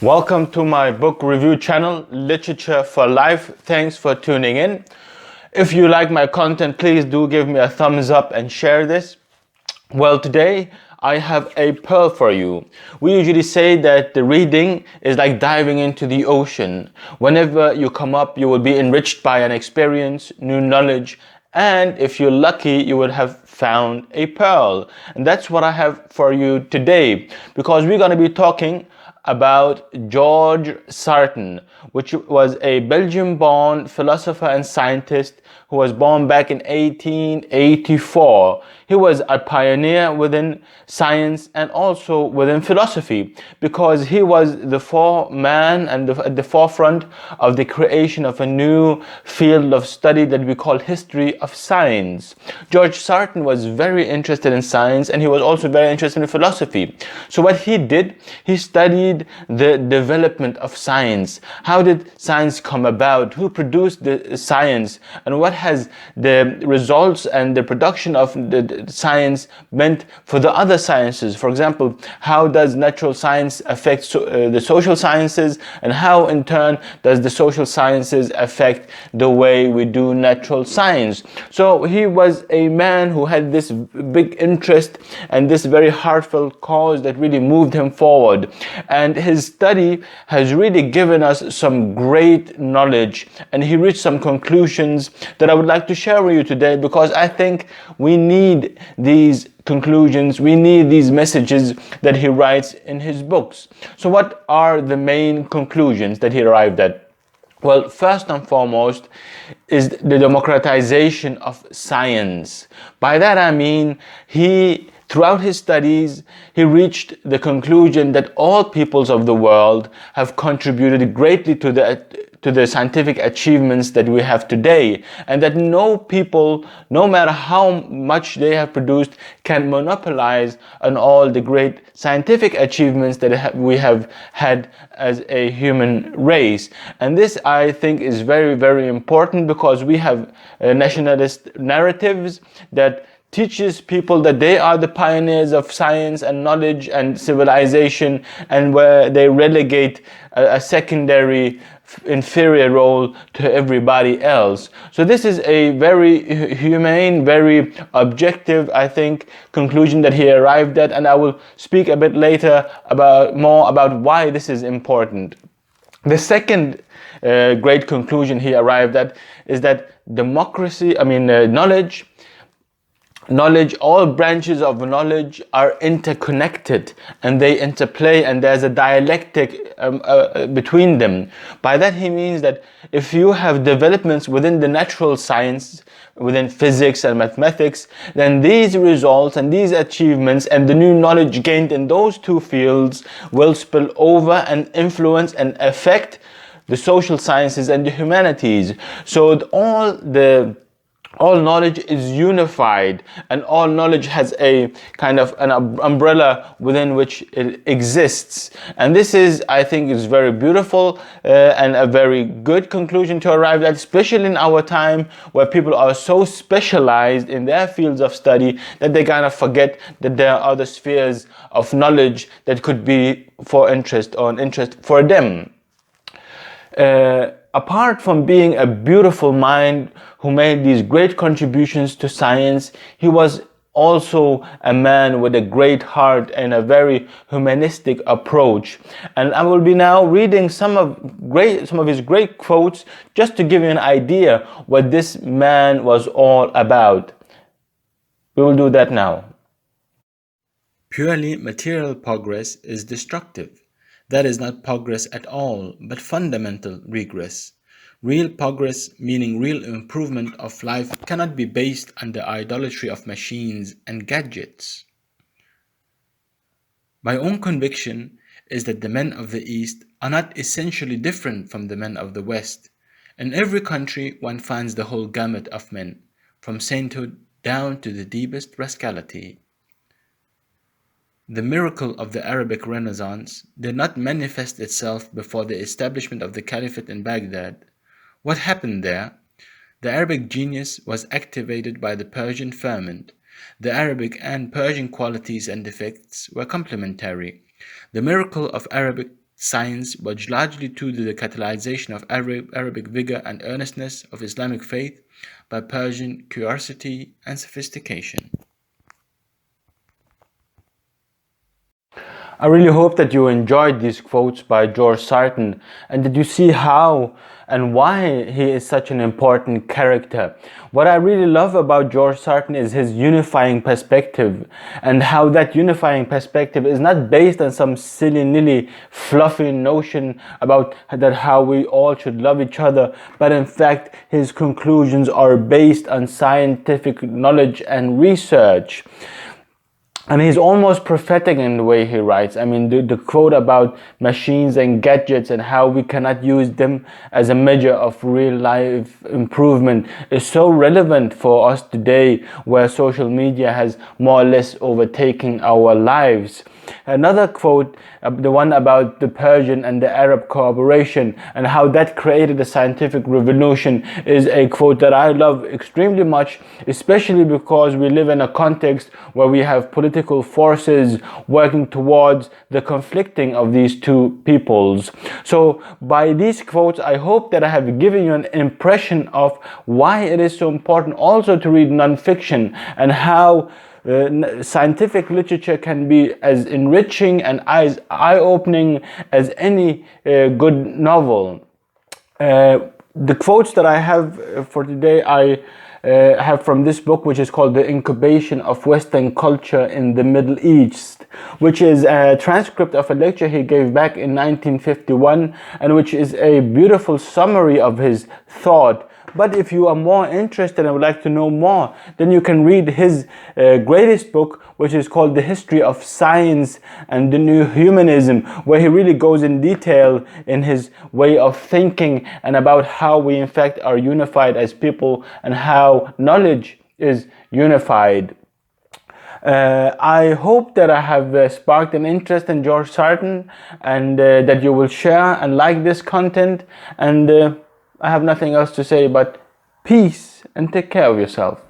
Welcome to my book review channel, Literature for Life. Thanks for tuning in. If you like my content, please do give me a thumbs up and share this. Well, today I have a pearl for you. We usually say that the reading is like diving into the ocean. Whenever you come up, you will be enriched by an experience, new knowledge, and if you're lucky, you would have found a pearl. And that's what I have for you today, because we're going to be talking about George Sarton, which was a Belgium-born philosopher and scientist who was born back in 1884. He was a pioneer within science and also within philosophy, because he was the foreman and at the forefront of the creation of a new field of study that we call history of science. George Sarton was very interested in science, and he was also very interested in philosophy. So what he did, he studied the development of science. How did science come about? Who produced the science? And what has the results and the production of the science meant for the other sciences? For example, how does natural science affect the social sciences, and how in turn does the social sciences affect the way we do natural science? So he was a man who had this big interest and this very heartfelt cause that really moved him forward. And his study has really given us some great knowledge, and he reached some conclusions that I would like to share with you today, because I think we need these conclusions, we need these messages that he writes in his books. So what are the main conclusions that he arrived at? Well, first and foremost is the democratization of science. By that I mean, throughout his studies, he reached the conclusion that all peoples of the world have contributed greatly to the scientific achievements that we have today, and that no people, no matter how much they have produced, can monopolize on all the great scientific achievements that we have had as a human race. And this, I think, is very, very important, because we have nationalist narratives that teaches people that they are the pioneers of science and knowledge and civilization, and where they relegate a secondary inferior role to everybody else. So this is a very humane, very objective, I think, conclusion that he arrived at, and I will speak a bit later more about why this is important. The second great conclusion he arrived at is that knowledge, all branches of knowledge are interconnected, and they interplay, and there's a dialectic between them. By that he means that if you have developments within the natural science, within physics and mathematics, then these results and these achievements and the new knowledge gained in those two fields will spill over and influence and affect the social sciences and the humanities. So all knowledge is unified, and all knowledge has a kind of an umbrella within which it exists. And this is, I think, is very beautiful and a very good conclusion to arrive at, especially in our time where people are so specialized in their fields of study that they kind of forget that there are other spheres of knowledge that could be of interest for them. Apart from being a beautiful mind who made these great contributions to science, he was also a man with a great heart and a very humanistic approach. And I will be now reading some of his great quotes, just to give you an idea what this man was all about. We will do that now. Purely material progress is destructive. That is not progress at all, but fundamental regress. Real progress, meaning real improvement of life, cannot be based on the idolatry of machines and gadgets. My own conviction is that the men of the East are not essentially different from the men of the West. In every country one finds the whole gamut of men, from sainthood down to the deepest rascality. The miracle of the Arabic Renaissance did not manifest itself before the establishment of the Caliphate in Baghdad. What happened there? The Arabic genius was activated by the Persian ferment. The Arabic and Persian qualities and effects were complementary. The miracle of Arabic science, but largely due to the catalyzation of Arabic vigor and earnestness of Islamic faith by Persian curiosity and sophistication. I really hope that you enjoyed these quotes by George Sarton and that you see how and why he is such an important character. What I really love about George Sarton is his unifying perspective, and how that unifying perspective is not based on some silly-nilly fluffy notion about that how we all should love each other, but in fact his conclusions are based on scientific knowledge and research. And he's almost prophetic in the way he writes. I mean, the quote about machines and gadgets and how we cannot use them as a measure of real life improvement is so relevant for us today, where social media has more or less overtaken our lives. Another quote, the one about the Persian and the Arab cooperation and how that created a scientific revolution, is a quote that I love extremely much, especially because we live in a context where we have political forces working towards the conflicting of these two peoples. So by these quotes, I hope that I have given you an impression of why it is so important also to read non-fiction, and how scientific literature can be as enriching and as eye-opening as any good novel. The quotes that I have for today, I have from this book, which is called The Incubation of Western Culture in the Middle East, which is a transcript of a lecture he gave back in 1951, and which is a beautiful summary of his thought. But if you are more interested and would like to know more, then you can read his greatest book, which is called The History of Science and the New Humanism, where he really goes in detail in his way of thinking and about how we in fact are unified as people and how knowledge is unified. I hope that I have sparked an interest in George Sarton, and that you will share and like this content, and I have nothing else to say but peace and take care of yourself.